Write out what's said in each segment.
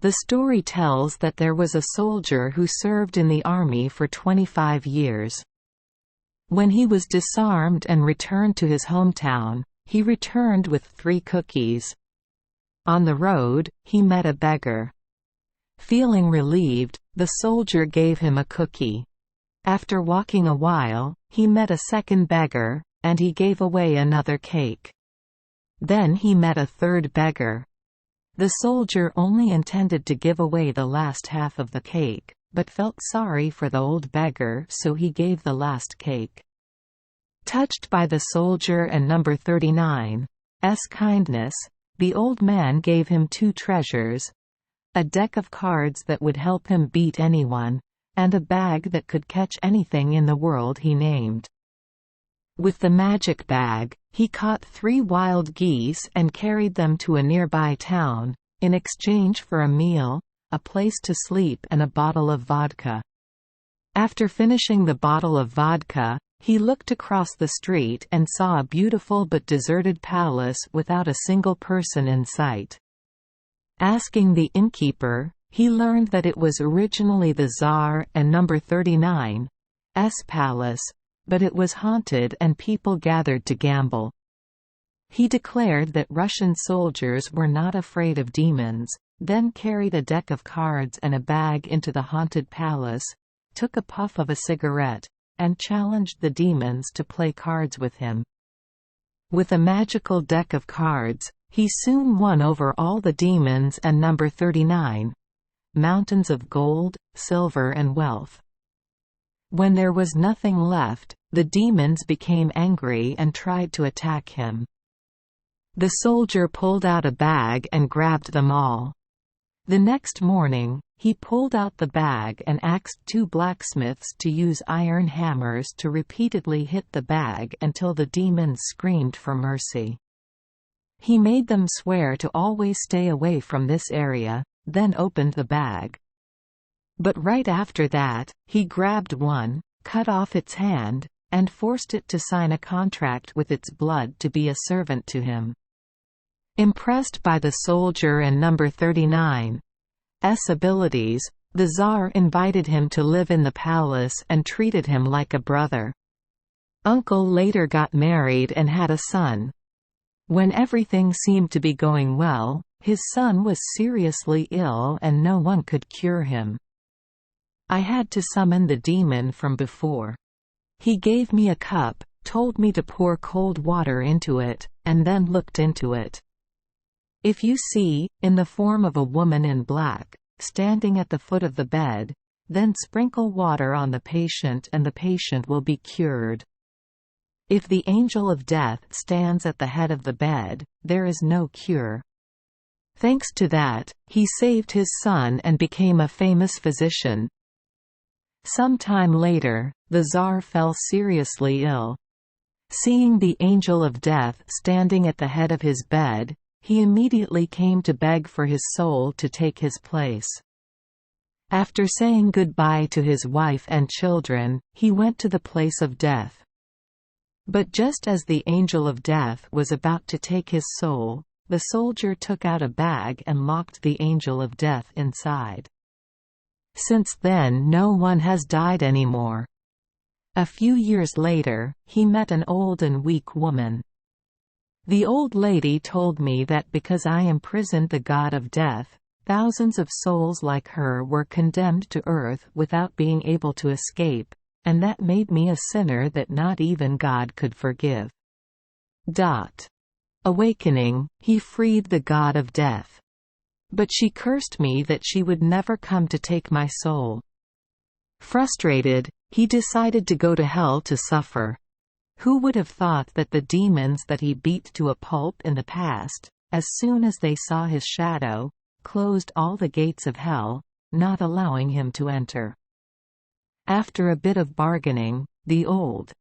The story tells that there was a soldier who served in the army for 25 years. When he was disarmed and returned to his hometown, he returned with 3 cookies. On the road, he met a beggar. Feeling relieved, the soldier gave him a cookie. After walking a while, he met a second beggar, and he gave away another cake. Then he met a third beggar. The soldier only intended to give away the last half of the cake, but felt sorry for the old beggar, so he gave the last cake. Touched by the soldier and number 39's kindness, the old man gave him 2 treasures: a deck of cards that would help him beat anyone, and a bag that could catch anything in the world he named. With the magic bag, he caught 3 wild geese and carried them to a nearby town, in exchange for a meal, a place to sleep and a bottle of vodka. After finishing the bottle of vodka, he looked across the street and saw a beautiful but deserted palace without a single person in sight. Asking the innkeeper, he learned that it was originally the Tsar and number 39's palace, but it was haunted and people gathered to gamble. He declared that Russian soldiers were not afraid of demons, then carried a deck of cards and a bag into the haunted palace, took a puff of a cigarette, and challenged the demons to play cards with him. With a magical deck of cards, he soon won over all the demons and number 39's mountains of gold, silver and wealth. When there was nothing left, the demons became angry and tried to attack him. The soldier pulled out a bag and grabbed them all. The next morning, he pulled out the bag and asked 2 blacksmiths to use iron hammers to repeatedly hit the bag until the demons screamed for mercy. He made them swear to always stay away from this area, then opened the bag. But right after that, he grabbed one, cut off its hand, and forced it to sign a contract with its blood to be a servant to him. Impressed by the soldier and number 39's abilities, the Tsar invited him to live in the palace and treated him like a brother. Uncle later got married and had a son. When everything seemed to be going well, his son was seriously ill and no one could cure him. I had to summon the demon from before. He gave me a cup, told me to pour cold water into it, and then looked into it. If you see, in the form of a woman in black, standing at the foot of the bed, then sprinkle water on the patient and the patient will be cured. If the angel of death stands at the head of the bed, there is no cure. Thanks to that, he saved his son and became a famous physician. Some time later, the Tsar fell seriously ill. Seeing the angel of death standing at the head of his bed, he immediately came to beg for his soul to take his place. After saying goodbye to his wife and children, he went to the place of death. But just as the angel of death was about to take his soul, the soldier took out a bag and locked the angel of death inside. Since then no one has died anymore. A few years later, he met an old and weak woman. The old lady told me that because I imprisoned the god of death, thousands of souls like her were condemned to earth without being able to escape, and that made me a sinner that not even God could forgive. Awakening, he freed the god of death. But she cursed me that she would never come to take my soul. Frustrated, he decided to go to hell to suffer. Who would have thought that the demons that he beat to a pulp in the past, as soon as they saw his shadow, closed all the gates of hell, not allowing him to enter. After a bit of bargaining, the old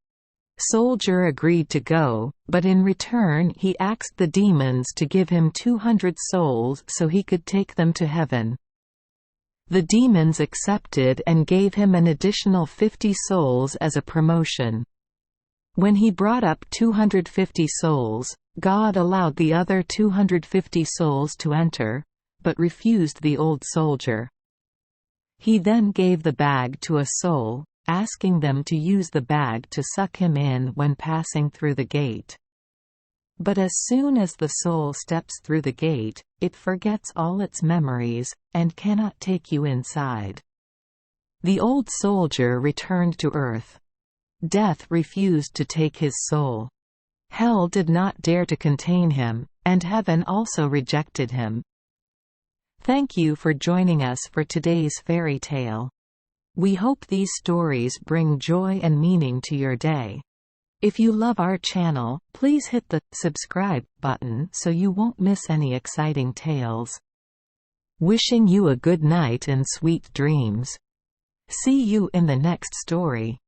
soldier agreed to go, but in return he asked the demons to give him 200 souls so he could take them to heaven. The demons accepted and gave him an additional 50 souls as a promotion. When he brought up 250 souls, God allowed the other 250 souls to enter, but refused the old soldier. He then gave the bag to a soul, asking them to use the bag to suck him in when passing through the gate. But as soon as the soul steps through the gate, it forgets all its memories, and cannot take you inside. The old soldier returned to Earth. Death refused to take his soul. Hell did not dare to contain him, and heaven also rejected him. Thank you for joining us for today's fairy tale. We hope these stories bring joy and meaning to your day. If you love our channel, please hit the subscribe button so you won't miss any exciting tales. Wishing you a good night and sweet dreams. See you in the next story.